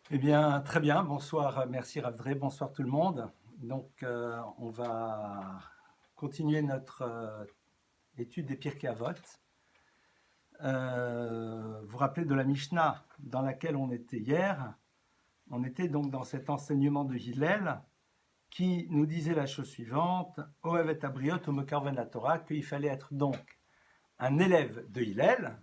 Eh bien, très bien. Bonsoir, merci Ravdré, bonsoir tout le monde. Donc, on va continuer notre étude des Pirkei Avot. Vous vous rappelez de la Mishnah dans laquelle on était hier. On était donc dans cet enseignement de Hillel qui nous disait la chose suivante: Ohev et Abriot, Omekarven la Torah, qu'il fallait être donc un élève de Hillel.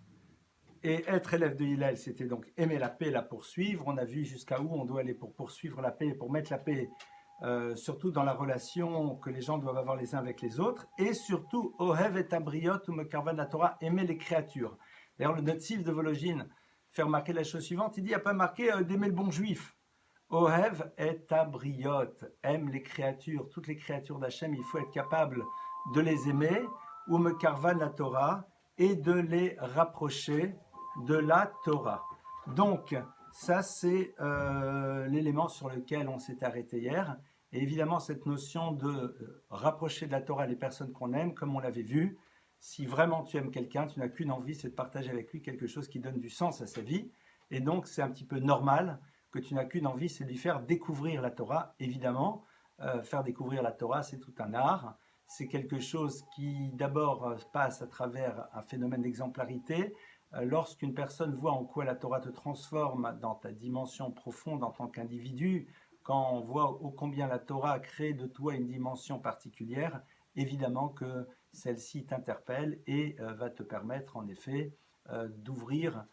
Et être élève de Hillel, c'était donc aimer la paix, la poursuivre. On a vu jusqu'à où on doit aller pour poursuivre la paix, pour mettre la paix, surtout dans la relation que les gens doivent avoir les uns avec les autres. Et surtout, Ohev et Abriot ou Mekarvan la Torah, aimer les créatures. D'ailleurs, le notif de Vologine fait remarquer la chose suivante, il dit, il n'y a pas marqué d'aimer le bon juif. Ohev et Abriot, aime les créatures, toutes les créatures d'Hachem, il faut être capable de les aimer, ou Mekarvan la Torah, et de les rapprocher de la Torah. Donc, ça c'est l'élément sur lequel on s'est arrêté hier. Et évidemment, cette notion de rapprocher de la Torah les personnes qu'on aime, comme on l'avait vu, si vraiment tu aimes quelqu'un, tu n'as qu'une envie, c'est de partager avec lui quelque chose qui donne du sens à sa vie. Et donc, c'est un petit peu normal que tu n'as qu'une envie, c'est de lui faire découvrir la Torah. Évidemment, faire découvrir la Torah, c'est tout un art. C'est quelque chose qui d'abord passe à travers un phénomène d'exemplarité. Lorsqu'une personne voit en quoi la Torah te transforme dans ta dimension profonde en tant qu'individu, quand on voit ô combien la Torah crée de toi une dimension particulière, évidemment que celle-ci t'interpelle et va te permettre en effet d'ouvrir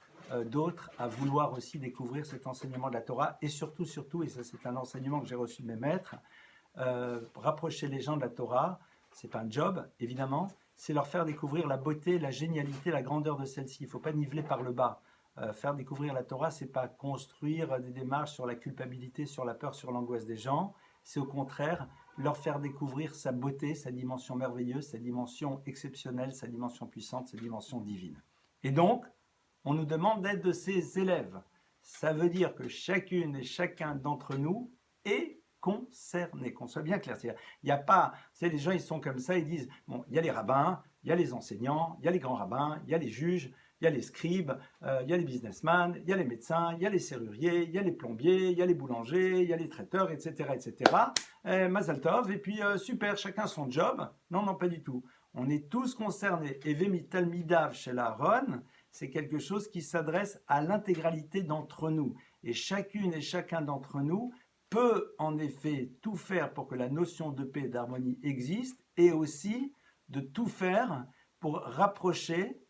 d'autres à vouloir aussi découvrir cet enseignement de la Torah. Et surtout, et ça c'est un enseignement que j'ai reçu de mes maîtres, rapprocher les gens de la Torah, c'est pas un job, évidemment, c'est leur faire découvrir la beauté, la génialité, la grandeur de celle-ci. Il ne faut pas niveler par le bas. Faire découvrir la Torah, c'est pas construire des démarches sur la culpabilité, sur la peur, sur l'angoisse des gens. C'est au contraire leur faire découvrir sa beauté, sa dimension merveilleuse, sa dimension exceptionnelle, sa dimension puissante, sa dimension divine. Et donc, on nous demande d'être de ses élèves. Ça veut dire que chacune et chacun d'entre nous est concerné, qu'on soit bien clair. Il n'y a pas, c'est les gens ils sont comme ça, ils disent, bon, il y a les rabbins, il y a les enseignants, il y a les grands rabbins, il y a les juges, il y a les scribes, il y a les businessmen, il y a les médecins, il y a les serruriers, il y a les plombiers, il y a les boulangers, il y a les traiteurs, etc. etc. Mazal Tov, et puis super, chacun son job. Non, non, pas du tout. On est tous concernés. Evemi Talmidav chez Aaron, c'est quelque chose qui s'adresse à l'intégralité d'entre nous. Et chacune et chacun d'entre nous peut en effet tout faire pour que la notion de paix et d'harmonie existe, et aussi de tout faire pour rapprocher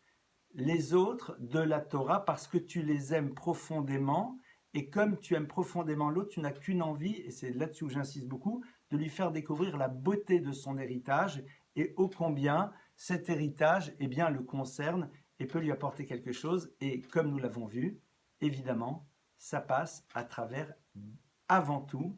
les autres de la Torah parce que tu les aimes profondément. Et comme tu aimes profondément l'autre, tu n'as qu'une envie, et c'est là-dessus où j'insiste beaucoup, de lui faire découvrir la beauté de son héritage et ô combien cet héritage eh bien, le concerne et peut lui apporter quelque chose. Et comme nous l'avons vu, évidemment, ça passe à travers, avant tout,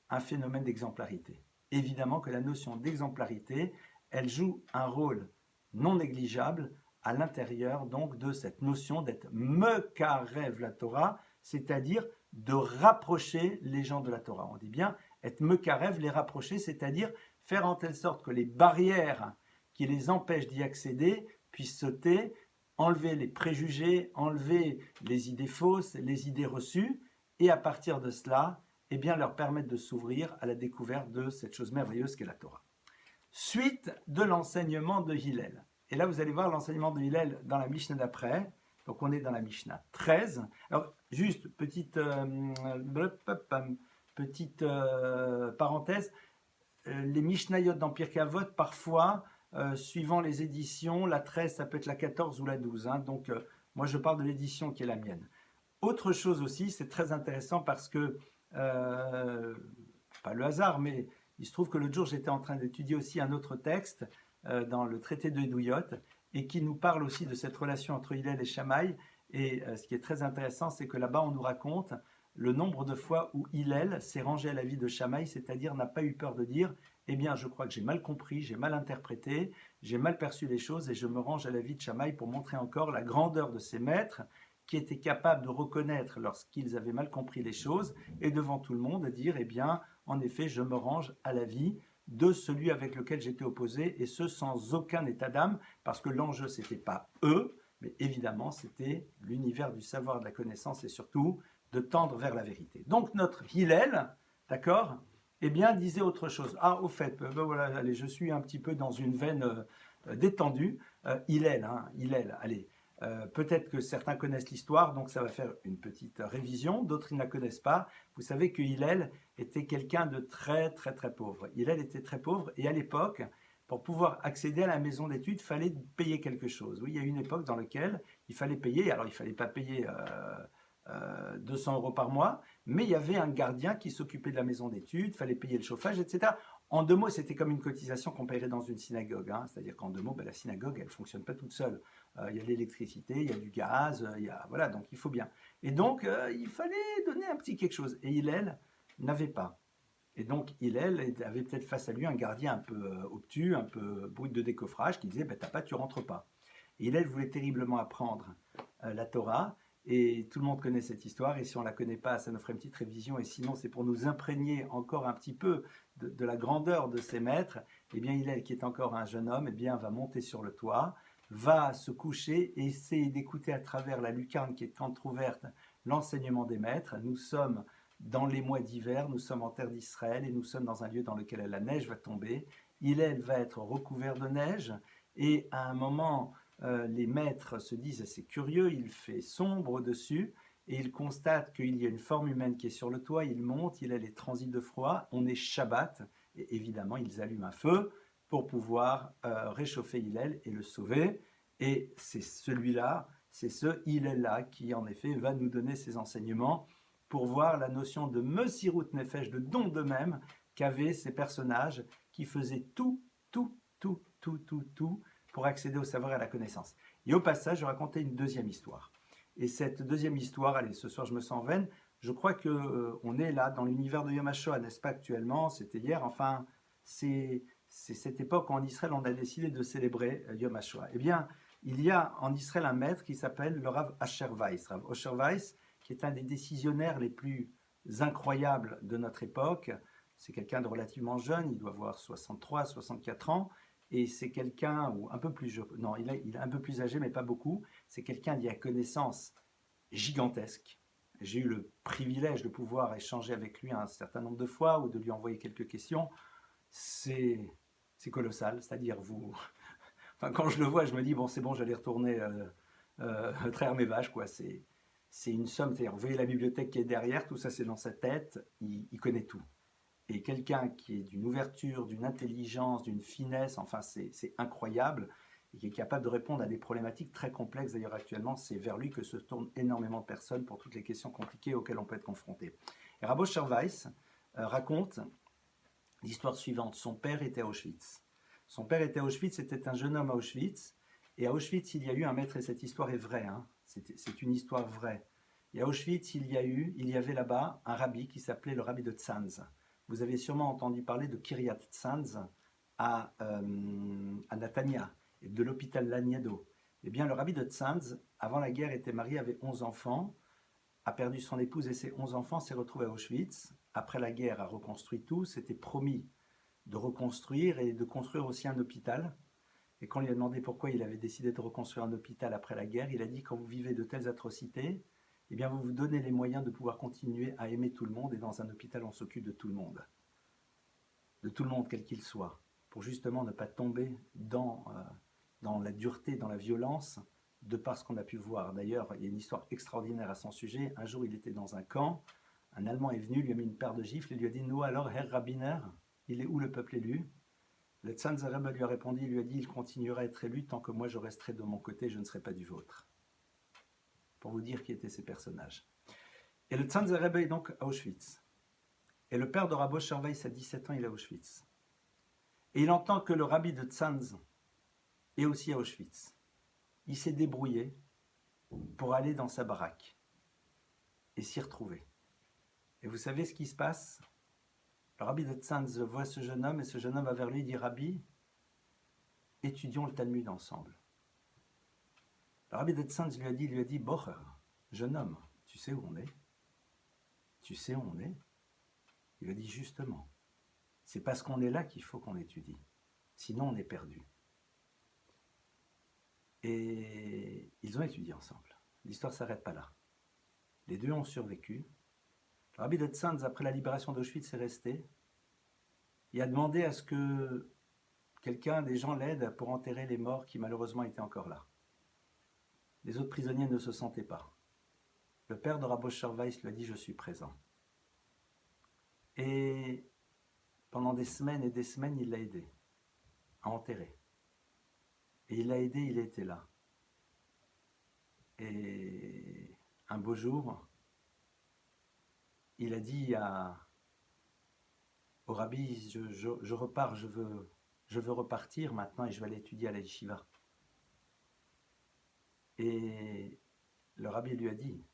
un phénomène d'exemplarité. Évidemment que la notion d'exemplarité, elle joue un rôle non négligeable à l'intérieur donc de cette notion d'être mekarev la Torah, c'est-à-dire de rapprocher les gens de la Torah. On dit bien être mekarev, les rapprocher, c'est-à-dire faire en telle sorte que les barrières qui les empêchent d'y accéder puissent sauter, enlever les préjugés, enlever les idées fausses, les idées reçues, et à partir de cela, eh bien, leur permettre de s'ouvrir à la découverte de cette chose merveilleuse qu'est la Torah. Suite de l'enseignement de Hillel. Et là, vous allez voir l'enseignement de Hillel dans la Mishnah d'après. Donc, on est dans la Mishnah 13. Alors, juste petite, parenthèse. Les Mishnayot dans Pirkei Avot, parfois, suivant les éditions, la 13, ça peut être la 14 ou la 12. Hein. Donc, moi, je parle de l'édition qui est la mienne. Autre chose aussi, c'est très intéressant parce que, pas le hasard, mais il se trouve que l'autre jour, j'étais en train d'étudier aussi un autre texte dans le traité de Edouyot et qui nous parle aussi de cette relation entre Hillel et Shammai. Et ce qui est très intéressant, c'est que là-bas, on nous raconte le nombre de fois où Hillel s'est rangé à l'avis de Shammai, c'est-à-dire n'a pas eu peur de dire « Eh bien, je crois que j'ai mal compris, j'ai mal interprété, j'ai mal perçu les choses et je me range à l'avis de Shammai pour montrer encore la grandeur de ses maîtres qui étaient capables de reconnaître lorsqu'ils avaient mal compris les choses et devant tout le monde dire « Eh bien, en effet, je me range à l'avis de celui avec lequel j'étais opposé et ce sans aucun état d'âme parce que l'enjeu, c'était pas eux, mais évidemment, c'était l'univers du savoir, de la connaissance et surtout de tendre vers la vérité. Donc notre Hillel, d'accord, eh bien disait autre chose. Ah, au fait, ben voilà, allez, je suis un petit peu dans une veine détendue. Hillel, allez. Peut-être que certains connaissent l'histoire, donc ça va faire une petite révision. D'autres ils ne la connaissent pas. Vous savez que Hillel était quelqu'un de très très très pauvre. Hillel était très pauvre et à l'époque, pour pouvoir accéder à la maison d'études, il fallait payer quelque chose. Oui, il y a eu une époque dans laquelle il fallait payer. Alors il ne fallait pas payer 200 € par mois, mais il y avait un gardien qui s'occupait de la maison d'études, il fallait payer le chauffage, etc. En deux mots, c'était comme une cotisation qu'on paierait dans une synagogue. Hein. C'est-à-dire qu'en deux mots, la synagogue, elle ne fonctionne pas toute seule. Il y a de l'électricité, il y a du gaz, voilà, donc il faut bien. Et donc, il fallait donner un petit quelque chose. Et Hillel n'avait pas. Et donc, Hillel avait peut-être face à lui un gardien un peu obtus, un peu brut de décoffrage, qui disait, t'as pas, tu rentres pas. Et Hillel voulait terriblement apprendre la Torah, et tout le monde connaît cette histoire, et si on ne la connaît pas, ça nous ferait une petite révision, et sinon c'est pour nous imprégner encore un petit peu de la grandeur de ses maîtres. Eh bien Hillel, qui est encore un jeune homme, eh bien, va monter sur le toit, va se coucher et essayer d'écouter à travers la lucarne qui est entrouverte l'enseignement des maîtres. Nous sommes dans les mois d'hiver, nous sommes en terre d'Israël, et nous sommes dans un lieu dans lequel la neige va tomber. Hillel va être recouvert de neige, et à un moment... les maîtres se disent c'est curieux, il fait sombre au-dessus et ils constatent qu'il y a une forme humaine qui est sur le toit, ils montent, il a les transits de froid, on est Shabbat et évidemment ils allument un feu pour pouvoir réchauffer Hillel et le sauver et c'est celui-là, c'est ce Hillel-là qui en effet va nous donner ses enseignements pour voir la notion de Messirut Nefesh, de don d'eux-mêmes qu'avaient ces personnages qui faisaient tout pour accéder au savoir et à la connaissance. Et au passage, je racontais une deuxième histoire. Et cette deuxième histoire, allez, ce soir je me sens vaine, je crois qu'on est là dans l'univers de Yom HaShoah, n'est-ce pas actuellement, c'était hier, enfin, c'est cette époque où en Israël on a décidé de célébrer Yom HaShoah. Eh bien, il y a en Israël un maître qui s'appelle le Rav Asher Weiss. Rav Asher Weiss, qui est un des décisionnaires les plus incroyables de notre époque. C'est quelqu'un de relativement jeune, il doit avoir 63, 64 ans, et c'est quelqu'un, ou un peu plus jeune, non, il est un peu plus âgé, mais pas beaucoup, c'est quelqu'un qui a connaissance gigantesque. J'ai eu le privilège de pouvoir échanger avec lui un certain nombre de fois, ou de lui envoyer quelques questions. C'est colossal, c'est-à-dire enfin, quand je le vois, je me dis, bon, c'est bon, j'allais retourner traire mes vaches, quoi. C'est une somme, c'est-à-dire, vous voyez la bibliothèque qui est derrière, tout ça c'est dans sa tête, il connaît tout. Et quelqu'un qui est d'une ouverture, d'une intelligence, d'une finesse, enfin c'est incroyable, et qui est capable de répondre à des problématiques très complexes. D'ailleurs actuellement, c'est vers lui que se tournent énormément de personnes pour toutes les questions compliquées auxquelles on peut être confronté. Et Rabbi Asher Weiss raconte l'histoire suivante. Son père était à Auschwitz. Son père était à Auschwitz, c'était un jeune homme à Auschwitz, et à Auschwitz il y a eu un maître, et cette histoire est vraie, hein, c'est une histoire vraie. Et à Auschwitz il y avait là-bas un rabbi qui s'appelait le rabbi de Tzanz. Vous avez sûrement entendu parler de Kiryat Tzanz à Natania et de l'hôpital Laniado. Eh bien, le rabbi de Tzanz, avant la guerre, était marié, avait 11 enfants, a perdu son épouse et ses 11 enfants, s'est retrouvé à Auschwitz. Après la guerre, a reconstruit tout, s'était promis de reconstruire et de construire aussi un hôpital. Et quand on lui a demandé pourquoi il avait décidé de reconstruire un hôpital après la guerre, il a dit quand vous vivez de telles atrocités, eh bien vous vous donnez les moyens de pouvoir continuer à aimer tout le monde, et dans un hôpital on s'occupe de tout le monde quel qu'il soit, pour justement ne pas tomber dans la dureté, dans la violence, de par ce qu'on a pu voir. D'ailleurs, il y a une histoire extraordinaire à son sujet. Un jour, il était dans un camp, un Allemand est venu, lui a mis une paire de gifles et lui a dit « Nous alors, Herr Rabbiner, il est où le peuple élu ?» Le Tzanz Rebbe lui a répondu, il lui a dit « Il continuera à être élu tant que moi je resterai de mon côté, je ne serai pas du vôtre. » Pour vous dire qui étaient ces personnages. Et le Tzanz Rebbe est donc à Auschwitz. Et le père de Rabbi Asher Weiss, à 17 ans, il est à Auschwitz. Et il entend que le rabbi de Tzanz est aussi à Auschwitz. Il s'est débrouillé pour aller dans sa baraque et s'y retrouver. Et vous savez ce qui se passe? Le rabbi de Tzanz voit ce jeune homme, et ce jeune homme va vers lui et dit « Rabbi, étudions le Talmud ensemble. » Le rabbi de Tzanz lui a dit « Bocher, jeune homme, tu sais où on est? Tu sais où on est ?» Il a dit justement, c'est parce qu'on est là qu'il faut qu'on étudie, sinon on est perdu. Et ils ont étudié ensemble. L'histoire ne s'arrête pas là. Les deux ont survécu. Le Rabbi de Tzanz, après la libération d'Auschwitz, est resté. Il a demandé à ce que des gens l'aident pour enterrer les morts qui malheureusement étaient encore là. Les autres prisonniers ne se sentaient pas. Le père de Rabbi Osher Weiss lui a dit « Je suis présent ». Et pendant des semaines et des semaines, il l'a aidé à enterrer. Et il l'a aidé, il était là. Et un beau jour, il a dit au rabbi, je repars, je veux repartir maintenant et je vais aller étudier à la yeshiva. Et le rabbi lui a dit,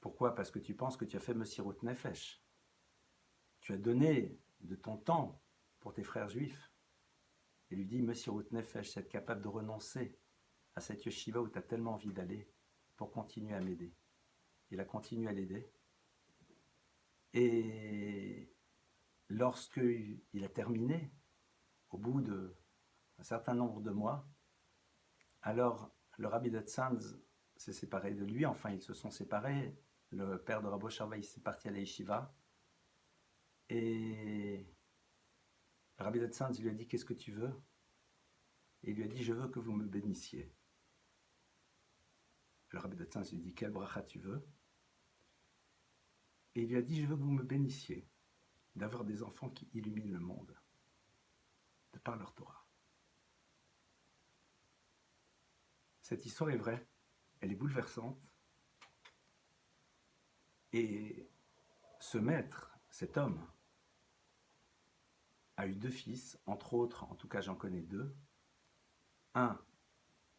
pourquoi? Parce que tu penses que tu as fait Messirut Nefesh. Tu as donné de ton temps pour tes frères juifs. Il lui dit, Messirut Nefesh, c'est être capable de renoncer à cette yeshiva où tu as tellement envie d'aller pour continuer à m'aider. Il a continué à l'aider. Et lorsqu'il a terminé, au bout d'un certain nombre de mois, alors le rabbi de Tzanz s'est séparé de lui, enfin ils se sont séparés, le père de Rabbi Osher Weiss est parti à la yeshiva, et le rabbi de Tzanz lui a dit « Qu'est-ce que tu veux ?» Et il lui a dit « Je veux que vous me bénissiez ». Le rabbi de Tzanz lui a dit « Quel bracha tu veux ?» Et il lui a dit « Je veux que vous me bénissiez d'avoir des enfants qui illuminent le monde, de par leur Torah. » Cette histoire est vraie, elle est bouleversante. Et ce maître, cet homme, a eu 2 fils, entre autres, en tout cas j'en connais 2. Un,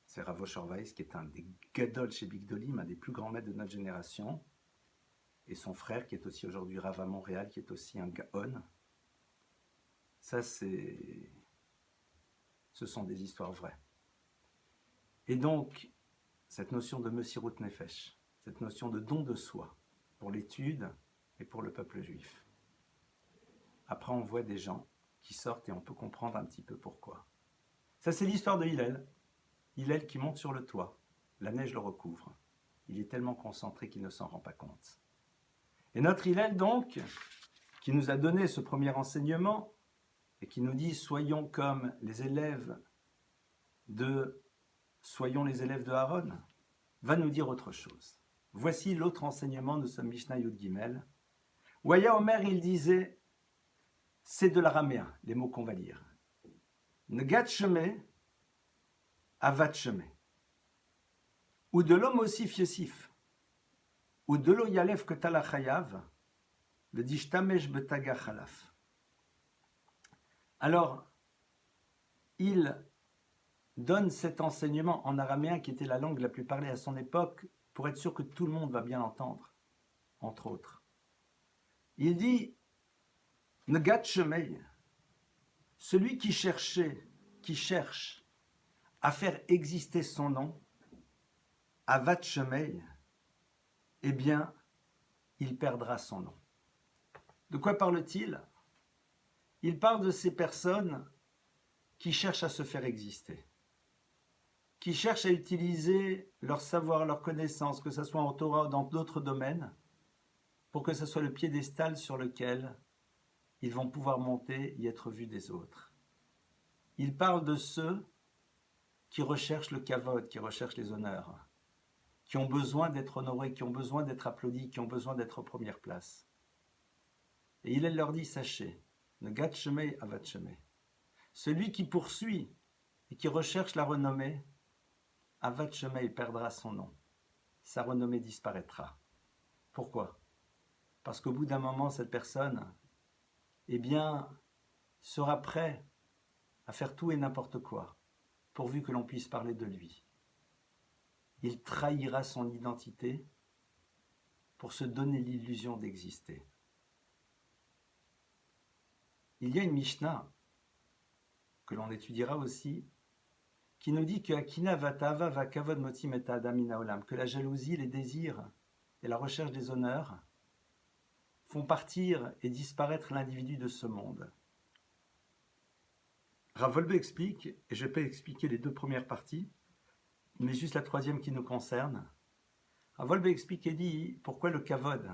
c'est Rav Osher Weiss, qui est un des gadol chez Bigdolim, un des plus grands maîtres de notre génération. Et son frère, qui est aussi aujourd'hui Rav à Montréal, qui est aussi un Gaon. Ça, ce sont des histoires vraies. Et donc, cette notion de Messirut Nefesh, cette notion de don de soi, pour l'étude et pour le peuple juif. Après, on voit des gens qui sortent et on peut comprendre un petit peu pourquoi. Ça, c'est l'histoire de Hillel. Hillel qui monte sur le toit. La neige le recouvre. Il est tellement concentré qu'il ne s'en rend pas compte. Et notre Hillel, donc, qui nous a donné ce premier enseignement et qui nous dit « Soyons comme les élèves soyons les élèves de Aaron », va nous dire autre chose. Voici l'autre enseignement de ce Mishnah Yud Gimel. Waya Omer, il disait, c'est de l'araméen, les mots qu'on va lire. Negat sheme, avat sheme. Ou de l'homme osif yosif. Ou de l'eau yalef que tala chayav, le dishtamesh betaga chalaf. Alors, il donne cet enseignement en araméen qui était la langue la plus parlée à son époque pour être sûr que tout le monde va bien l'entendre, entre autres. Il dit Negat Shemei, celui qui cherche à faire exister son nom, Avat Shemei, eh bien, il perdra son nom. De quoi parle-t-il? Il parle de ces personnes qui cherchent à se faire exister, qui cherchent à utiliser leur savoir, leur connaissance, que ce soit en Torah ou dans d'autres domaines, pour que ce soit le piédestal sur lequel ils vont pouvoir monter et être vus des autres. Il parle de ceux qui recherchent le kavod, qui recherchent les honneurs, qui ont besoin d'être honorés, qui ont besoin d'être applaudis, qui ont besoin d'être aux premières places. Et il leur dit, sachez, Negat Shemei Avat Shemei. Celui qui poursuit et qui recherche la renommée, Avat Shemei perdra son nom. Sa renommée disparaîtra. Pourquoi? Parce qu'au bout d'un moment, cette personne, eh bien, sera prêt à faire tout et n'importe quoi, pourvu que l'on puisse parler de lui. Il trahira son identité pour se donner l'illusion d'exister. Il y a une Mishnah, que l'on étudiera aussi, qui nous dit que Akina vatava va kavod motim et adamina olam, que la jalousie, les désirs et la recherche des honneurs font partir et disparaître l'individu de ce monde. Rav Wolbe explique, et je vais pas expliquer les 2 premières parties, mais juste la 3e qui nous concerne. Ravolbe explique et dit pourquoi le kavod.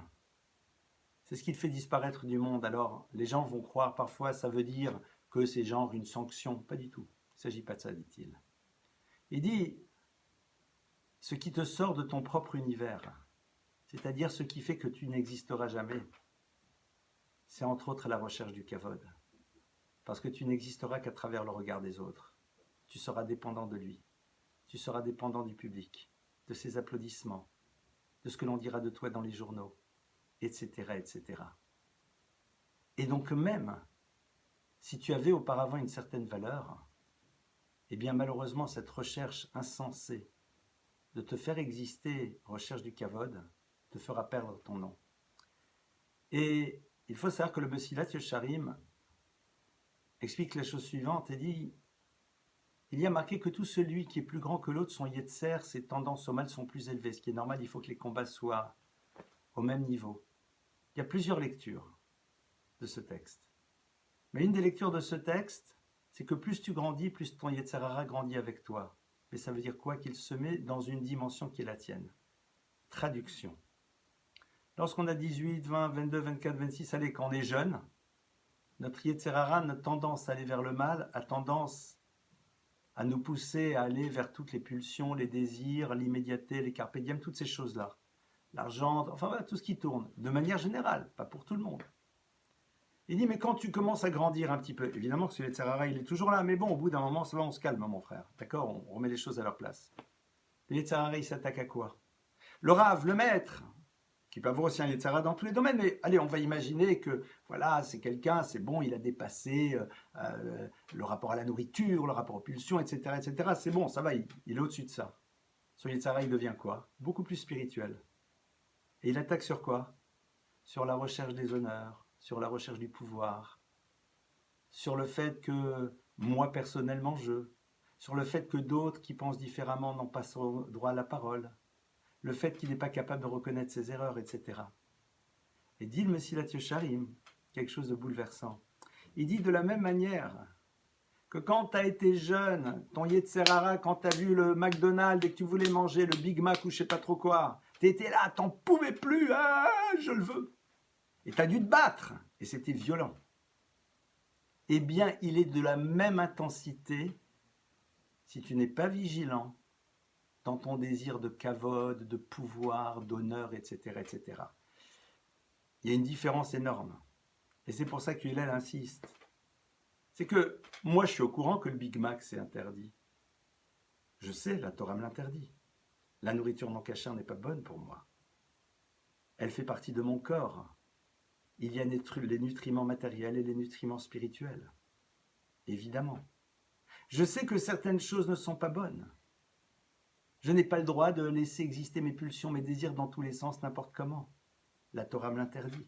C'est ce qui le fait disparaître du monde. Alors, les gens vont croire parfois, ça veut dire que c'est genre une sanction. Pas du tout. Il ne s'agit pas de ça, dit-il. Il dit, ce qui te sort de ton propre univers, c'est-à-dire ce qui fait que tu n'existeras jamais, c'est entre autres la recherche du kavod. Parce que tu n'existeras qu'à travers le regard des autres. Tu seras dépendant de lui. Tu seras dépendant du public, de ses applaudissements, de ce que l'on dira de toi dans les journaux, etc., etc. Et donc même, si tu avais auparavant une certaine valeur, eh bien malheureusement cette recherche insensée de te faire exister, recherche du kavod, te fera perdre ton nom. Et il faut savoir que le Mesilat Yesharim explique la chose suivante et dit, il y a marqué que tout celui qui est plus grand que l'autre, son yetzer, ses tendances au mal sont plus élevées. Ce qui est normal, il faut que les combats soient au même niveau. Il y a plusieurs lectures de ce texte. Mais une des lectures de ce texte, c'est que plus tu grandis, plus ton yetzer hara grandit avec toi. Mais ça veut dire quoi? Qu'il se met dans une dimension qui est la tienne. Traduction. Lorsqu'on a 18, 20, 22, 24, 26, allez, quand on est jeune, notre yetzer hara, notre tendance à aller vers le mal, a tendance à nous pousser à aller vers toutes les pulsions, les désirs, l'immédiateté, les carpe diem, toutes ces choses-là. L'argent, enfin voilà, tout ce qui tourne, de manière générale, pas pour tout le monde. Il dit, mais quand tu commences à grandir un petit peu, évidemment que ce yetzer hara, il est toujours là, mais bon, au bout d'un moment, on se calme, mon frère. D'accord? On remet les choses à leur place. Le yetzer hara, il s'attaque à quoi? Le Rav, le maître, qui peut avoir aussi un yetzer hara dans tous les domaines, mais allez, on va imaginer que, voilà, c'est quelqu'un, c'est bon, il a dépassé le rapport à la nourriture, le rapport aux pulsions, etc., etc. C'est bon, ça va, il est au-dessus de ça. Son yetzer hara, il devient quoi? Beaucoup plus spirituel. Et il attaque sur quoi? Sur la recherche des honneurs, sur la recherche du pouvoir, sur le fait que moi, personnellement, sur le fait que d'autres qui pensent différemment n'ont pas son droit à la parole, le fait qu'il n'est pas capable de reconnaître ses erreurs, etc. Et dit le Mesilat Yesharim, quelque chose de bouleversant. Il dit de la même manière que quand tu as été jeune, ton yetzer hara, quand tu as vu le McDonald's et que tu voulais manger le Big Mac ou je sais pas trop quoi, tu étais là, t'en pouvais plus, ah, je le veux. Et tu as dû te battre, et c'était violent. Eh bien, il est de la même intensité si tu n'es pas vigilant dans ton désir de kavod, de pouvoir, d'honneur, etc., etc. Il y a une différence énorme. Et c'est pour ça qu'Hillel insiste. C'est que moi, je suis au courant que le Big Mac, c'est interdit. Je sais, la Torah me l'interdit. La nourriture non cachère n'est pas bonne pour moi. Elle fait partie de mon corps. Il y a les nutriments matériels et les nutriments spirituels. Évidemment. Je sais que certaines choses ne sont pas bonnes. Je n'ai pas le droit de laisser exister mes pulsions, mes désirs dans tous les sens, n'importe comment. La Torah me l'interdit.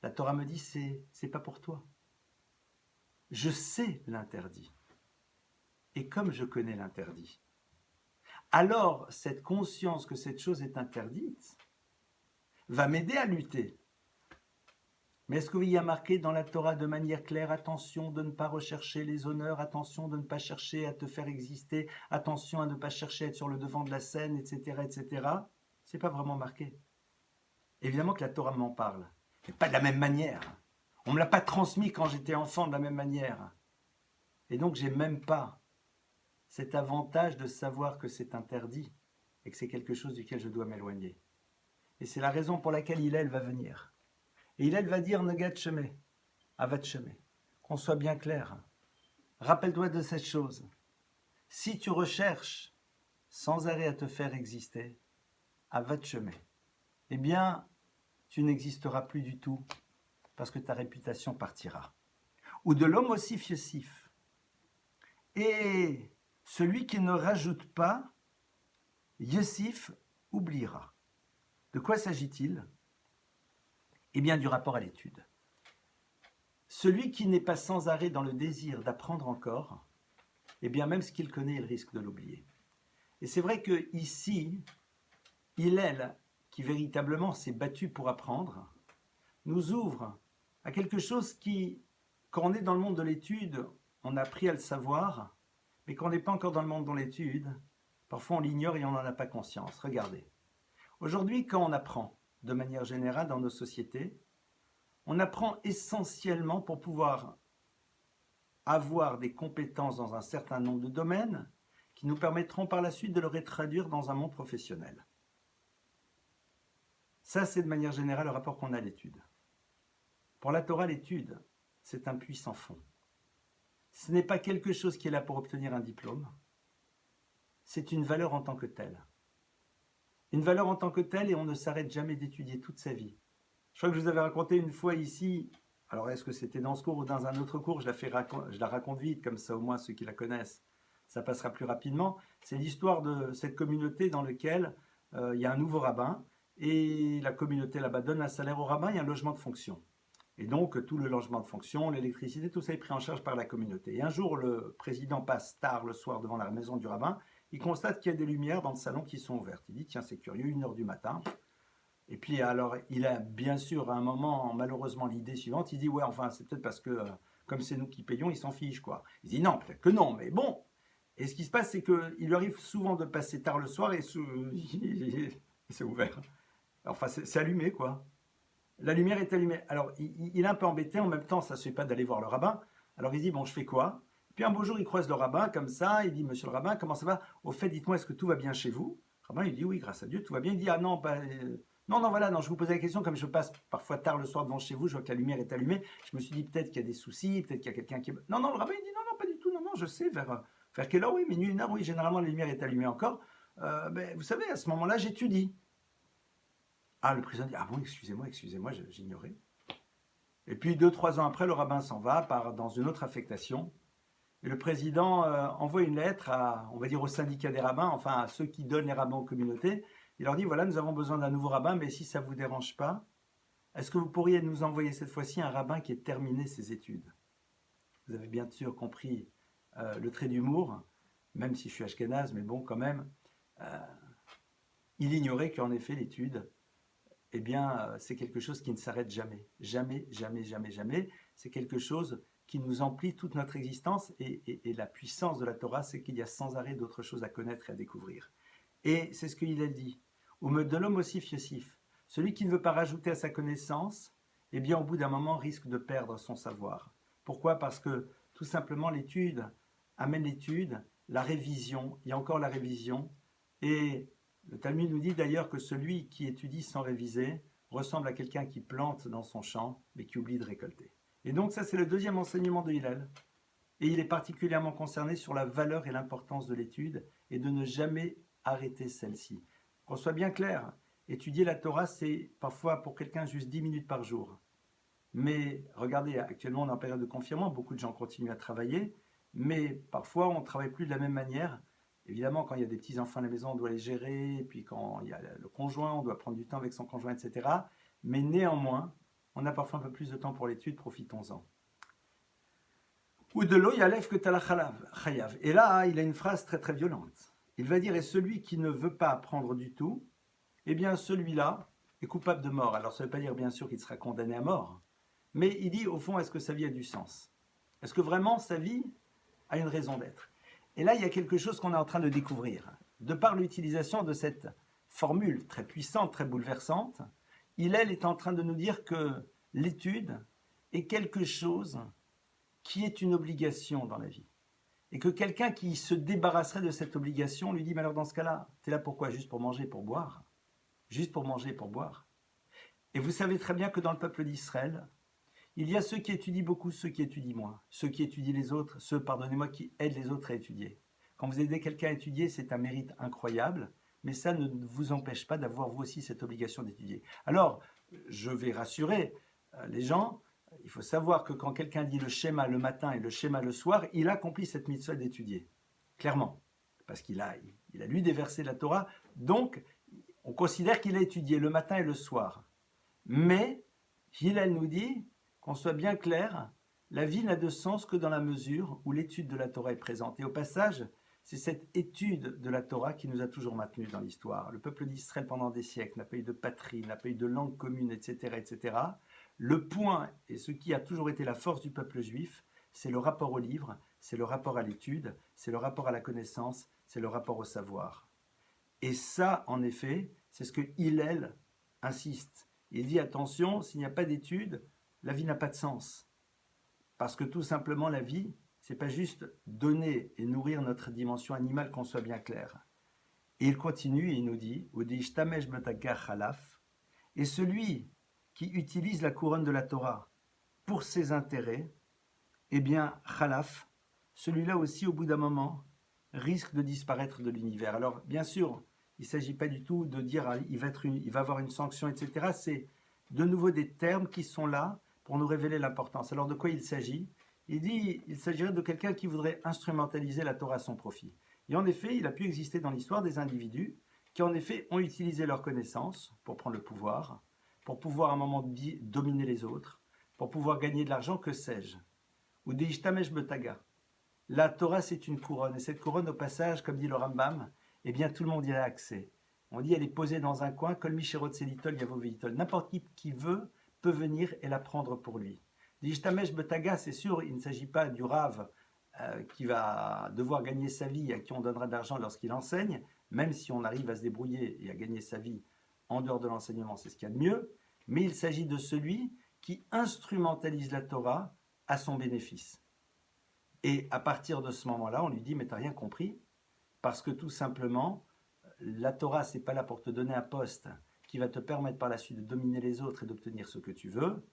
La Torah me dit, c'est pas pour toi. Je sais l'interdit. Et comme je connais l'interdit, alors cette conscience que cette chose est interdite va m'aider à lutter. Mais est-ce qu'il y a marqué dans la Torah de manière claire, attention de ne pas rechercher les honneurs, attention de ne pas chercher à te faire exister, attention à ne pas chercher à être sur le devant de la scène, etc., etc. C'est pas vraiment marqué. Évidemment que la Torah m'en parle, mais pas de la même manière. On ne me l'a pas transmis quand j'étais enfant de la même manière. Et donc j'ai même pas cet avantage de savoir que c'est interdit et que c'est quelque chose duquel je dois m'éloigner. Et c'est la raison pour laquelle Hillel va venir. Et Hillel va dire Negat Shemé, Avat Shemé. Qu'on soit bien clair. Rappelle-toi de cette chose. Si tu recherches sans arrêt à te faire exister, Avat Shemé, eh bien, tu n'existeras plus du tout parce que ta réputation partira. Ou de l'homme aussi fiesif. Et celui qui ne rajoute pas, Yessif oubliera. De quoi s'agit-il? Eh bien, du rapport à l'étude. Celui qui n'est pas sans arrêt dans le désir d'apprendre encore, eh bien, même ce qu'il connaît, il risque de l'oublier. Et c'est vrai que ici, Hillel, qui véritablement s'est battu pour apprendre, nous ouvre à quelque chose qui, quand on est dans le monde de l'étude, on a appris à le savoir, mais quand on n'est pas encore dans le monde de l'étude, parfois on l'ignore et on n'en a pas conscience. Regardez. Aujourd'hui, quand on apprend, de manière générale dans nos sociétés, on apprend essentiellement pour pouvoir avoir des compétences dans un certain nombre de domaines qui nous permettront par la suite de le retraduire dans un monde professionnel. Ça, c'est de manière générale le rapport qu'on a à l'étude. Pour la Torah, l'étude, c'est un puits sans fond. Ce n'est pas quelque chose qui est là pour obtenir un diplôme, c'est une valeur en tant que telle. Une valeur en tant que telle et on ne s'arrête jamais d'étudier toute sa vie. Je crois que je vous avais raconté une fois ici, alors est-ce que c'était dans ce cours ou dans un autre cours, je la raconte vite, comme ça au moins ceux qui la connaissent, ça passera plus rapidement. C'est l'histoire de cette communauté dans laquelle il y a un nouveau rabbin et la communauté là-bas donne un salaire au rabbin et un logement de fonction. Et donc tout le logement de fonction, l'électricité, tout ça est pris en charge par la communauté. Et un jour, le président passe tard le soir devant la maison du rabbin, il constate qu'il y a des lumières dans le salon qui sont ouvertes. Il dit tiens c'est curieux, 1h du matin. Et puis alors il a bien sûr à un moment malheureusement l'idée suivante, il dit ouais enfin c'est peut-être parce que comme c'est nous qui payons, ils s'en fichent quoi. Il dit non peut-être que non mais bon. Et ce qui se passe c'est qu'il lui arrive souvent de passer tard le soir et c'est ouvert. Enfin c'est allumé quoi. La lumière est allumée. Alors il est un peu embêté, en même temps ça ne se fait pas d'aller voir le rabbin. Alors il dit bon je fais quoi? Puis un beau jour il croise le rabbin comme ça, il dit monsieur le rabbin comment ça va? Au fait dites-moi est-ce que tout va bien chez vous? Le rabbin il dit oui grâce à Dieu tout va bien. Il dit ah non pas... Non, voilà, non, je vous posais la question, comme je passe parfois tard le soir devant chez vous, je vois que la lumière est allumée, je me suis dit peut-être qu'il y a des soucis, peut-être qu'il y a quelqu'un qui... Non, le rabbin il dit non, pas du tout, non, je sais, vers quelle heure, oui, minuit, 1h, oui, généralement la lumière est allumée encore. Ben, vous savez, à ce moment-là, j'étudie. Ah, le président dit, ah bon, excusez-moi, j'ignorais. Et puis 2-3 ans après, le rabbin s'en va, part dans une autre affectation, et le président envoie une lettre à, on va dire, au syndicat des rabbins, enfin à ceux qui donnent les rabbins aux communautés. Il leur dit, voilà, nous avons besoin d'un nouveau rabbin, mais si ça ne vous dérange pas, est-ce que vous pourriez nous envoyer cette fois-ci un rabbin qui ait terminé ses études? Vous avez bien sûr compris le trait d'humour, même si je suis ashkénaze, mais bon, quand même, il ignorait qu'en effet, l'étude, eh bien, c'est quelque chose qui ne s'arrête jamais. Jamais. C'est quelque chose qui nous emplit toute notre existence et la puissance de la Torah, c'est qu'il y a sans arrêt d'autres choses à connaître et à découvrir. Et c'est ce qu'il a dit. Ou me de l'homme aussi fiosif. Celui qui ne veut pas rajouter à sa connaissance, eh bien au bout d'un moment risque de perdre son savoir. Pourquoi? Parce que tout simplement l'étude amène l'étude, la révision, il y a encore la révision. Et le Talmud nous dit d'ailleurs que celui qui étudie sans réviser ressemble à quelqu'un qui plante dans son champ mais qui oublie de récolter. Et donc ça c'est le deuxième enseignement de Hillel. Et il est particulièrement concerné sur la valeur et l'importance de l'étude et de ne jamais arrêter celle-ci. Qu'on soit bien clair, étudier la Torah, c'est parfois pour quelqu'un juste 10 minutes par jour. Mais regardez, actuellement on est en période de confinement, beaucoup de gens continuent à travailler, mais parfois on ne travaille plus de la même manière. Évidemment, quand il y a des petits-enfants à la maison, on doit les gérer, et puis quand il y a le conjoint, on doit prendre du temps avec son conjoint, etc. Mais néanmoins, on a parfois un peu plus de temps pour l'étude, profitons-en. Ou de l'eau, yalef que t'ala chayav. Et là, il a une phrase très très violente. Il va dire, et celui qui ne veut pas apprendre du tout, eh bien celui-là est coupable de mort. Alors ça ne veut pas dire bien sûr qu'il sera condamné à mort, mais il dit au fond, est-ce que sa vie a du sens? Est-ce que vraiment sa vie a une raison d'être? Et là, il y a quelque chose qu'on est en train de découvrir. De par l'utilisation de cette formule très puissante, très bouleversante, Hillel est en train de nous dire que l'étude est quelque chose qui est une obligation dans la vie. Et que quelqu'un qui se débarrasserait de cette obligation lui dit, mais alors dans ce cas-là, t'es là pourquoi? Juste pour manger, pour boire? Juste pour manger, pour boire? Et vous savez très bien que dans le peuple d'Israël, il y a ceux qui étudient beaucoup, ceux qui étudient moins. Ceux qui étudient les autres, ceux, pardonnez-moi, qui aident les autres à étudier. Quand vous aidez quelqu'un à étudier, c'est un mérite incroyable, mais ça ne vous empêche pas d'avoir vous aussi cette obligation d'étudier. Alors, je vais rassurer les gens. Il faut savoir que quand quelqu'un dit le schéma le matin et le schéma le soir, il accomplit cette mitzvah d'étudier, clairement, parce qu'il a lu des versets de la Torah, donc on considère qu'il a étudié le matin et le soir. Mais Hillel nous dit, qu'on soit bien clair, la vie n'a de sens que dans la mesure où l'étude de la Torah est présente. Et au passage, c'est cette étude de la Torah qui nous a toujours maintenus dans l'histoire. Le peuple d'Israël pendant des siècles n'a pas eu de patrie, n'a pas eu de langue commune, etc., etc. Le point, et ce qui a toujours été la force du peuple juif, c'est le rapport au livre, c'est le rapport à l'étude, c'est le rapport à la connaissance, c'est le rapport au savoir. Et ça, en effet, C'est ce que Hillel insiste. Il dit attention, s'il n'y a pas d'études, la vie n'a pas de sens. Parce que tout simplement, la vie, c'est pas juste donner et nourrir notre dimension animale, qu'on soit bien clair. Et il continue et il nous dit et celui qui utilise la couronne de la Torah pour ses intérêts, eh bien, Khalaf, celui-là aussi, au bout d'un moment, risque de disparaître de l'univers. Alors, bien sûr, il ne s'agit pas du tout de dire il va avoir une sanction, etc. C'est de nouveau des termes qui sont là pour nous révéler l'importance. Alors, de quoi il s'agit? Il dit il s'agirait de quelqu'un qui voudrait instrumentaliser la Torah à son profit. Et en effet, il a pu exister dans l'histoire des individus qui, en effet, ont utilisé leurs connaissances pour prendre le pouvoir, pour pouvoir à un moment dominer les autres, pour pouvoir gagner de l'argent, que sais-je. Ou des ishtamesh betaga. La Torah, c'est une couronne. Et cette couronne, au passage, comme dit le Rambam, eh bien, tout le monde y a accès. On dit elle est posée dans un coin, kol misherot selitol yavoveitol. N'importe qui veut peut venir et la prendre pour lui. L'ishtamesh betaga, c'est sûr, il ne s'agit pas du rave qui va devoir gagner sa vie, à qui on donnera de l'argent lorsqu'il enseigne, même si on arrive à se débrouiller et à gagner sa vie en dehors de l'enseignement, c'est ce qu'il y a de mieux. Mais il s'agit de celui qui instrumentalise la Torah à son bénéfice. Et à partir de ce moment-là, on lui dit, mais t'as rien compris, parce que tout simplement, la Torah, c'est pas là pour te donner un poste qui va te permettre par la suite de dominer les autres et d'obtenir ce que tu veux.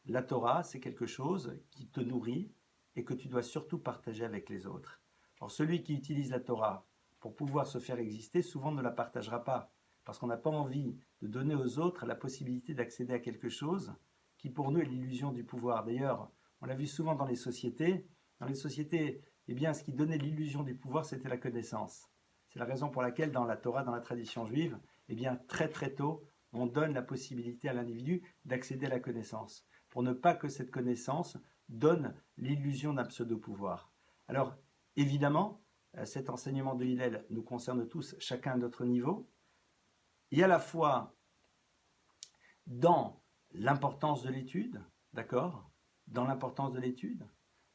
La Torah, c'est quelque chose qui te nourrit et que tu dois surtout partager avec les autres. Alors celui qui utilise la Torah pour pouvoir se faire exister, souvent ne la partagera pas, parce qu'on n'a pas envie de donner aux autres la possibilité d'accéder à quelque chose qui pour nous est l'illusion du pouvoir. D'ailleurs, on l'a vu souvent dans les sociétés. Dans les sociétés, eh bien, ce qui donnait l'illusion du pouvoir, c'était la connaissance. C'est la raison pour laquelle dans la Torah, dans la tradition juive, eh bien, très très tôt, on donne la possibilité à l'individu d'accéder à la connaissance, pour ne pas que cette connaissance donne l'illusion d'un pseudo-pouvoir. Alors, évidemment, cet enseignement de Hillel nous concerne tous, chacun à notre niveau. Il y a à la fois dans l'importance de l'étude, d'accord, dans l'importance de l'étude,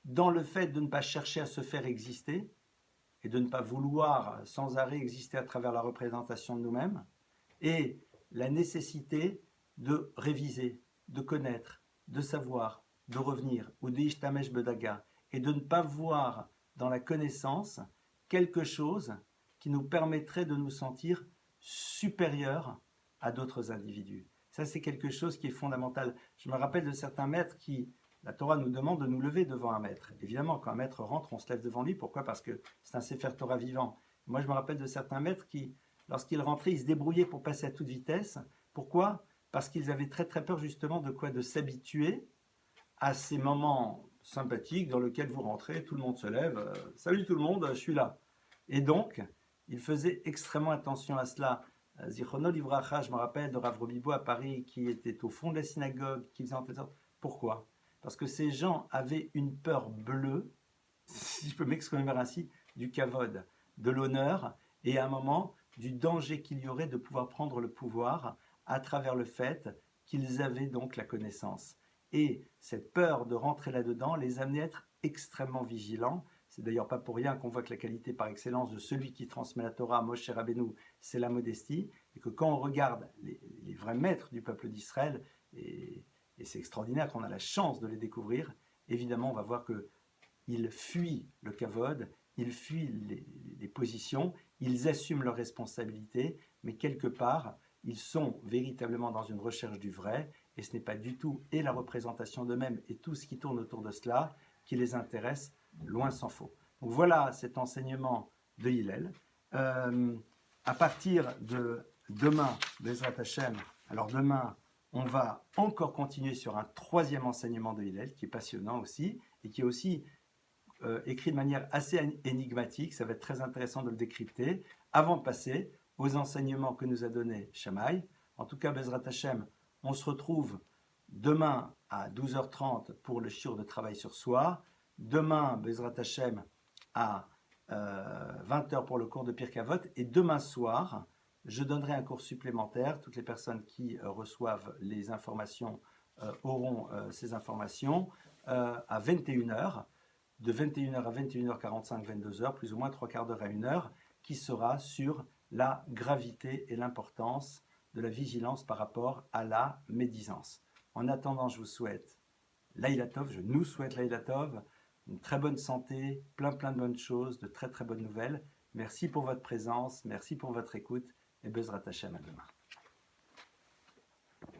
dans le fait de ne pas chercher à se faire exister et de ne pas vouloir sans arrêt exister à travers la représentation de nous-mêmes, et la nécessité de réviser, de connaître, de savoir, de revenir, ou de ishtamesh bedaga, et de ne pas voir dans la connaissance quelque chose qui nous permettrait de nous sentir supérieurs à d'autres individus. Ça, c'est quelque chose qui est fondamental. Je me rappelle de certains maîtres qui, la Torah nous demande de nous lever devant un maître. Évidemment, quand un maître rentre, on se lève devant lui. Pourquoi? Parce que c'est un Sefer Torah vivant. Moi, je me rappelle de certains maîtres qui, lorsqu'ils rentraient, ils se débrouillaient pour passer à toute vitesse. Pourquoi? Parce qu'ils avaient très très peur justement de quoi? De s'habituer à ces moments sympathiques dans lesquels vous rentrez, tout le monde se lève, salut tout le monde, je suis là. Et donc, ils faisaient extrêmement attention à cela. Zichrono Livracha, je me rappelle de Rav Robibo à Paris, qui était au fond de la synagogue, qui faisait en telle sorte. Pourquoi? Parce que ces gens avaient une peur bleue, si je peux m'exprimer ainsi, du kavod, de l'honneur, et à un moment, du danger qu'il y aurait de pouvoir prendre le pouvoir à travers le fait qu'ils avaient donc la connaissance. Et cette peur de rentrer là-dedans les amenait à être extrêmement vigilants. C'est d'ailleurs pas pour rien qu'on voit que la qualité par excellence de celui qui transmet la Torah, Moshe Rabbeinu, c'est la modestie, et que quand on regarde les vrais maîtres du peuple d'Israël, et c'est extraordinaire qu'on a la chance de les découvrir, évidemment on va voir qu'ils fuient le kavod, ils fuient les positions, ils assument leurs responsabilités, mais quelque part, ils sont véritablement dans une recherche du vrai, et ce n'est pas du tout et la représentation d'eux-mêmes et tout ce qui tourne autour de cela qui les intéresse, loin s'en faut. Donc voilà cet enseignement de Hillel. À partir de demain, Bezrat Hashem, alors demain, on va encore continuer sur un troisième enseignement de Hillel qui est passionnant aussi et qui est aussi écrit de manière assez énigmatique. Ça va être très intéressant de le décrypter avant de passer aux enseignements que nous a donnés Shammai. En tout cas, Bezrat Hashem, on se retrouve demain à 12h30 pour le shiur de travail sur soi. Demain, Bezrat Hashem, à 20h pour le cours de Pirkei Avot. Et demain soir, je donnerai un cours supplémentaire. Toutes les personnes qui reçoivent les informations auront ces informations à 21h. De 21h à 21h45, 22h, plus ou moins 3 quarts d'heure à 1h, qui sera sur la gravité et l'importance de la vigilance par rapport à la médisance. En attendant, je vous souhaite Laïla Tov, je nous souhaite Laïla Tov, une très bonne santé, plein de bonnes choses, de très bonnes nouvelles. Merci pour votre présence, merci pour votre écoute et Bezrat Hashem à demain.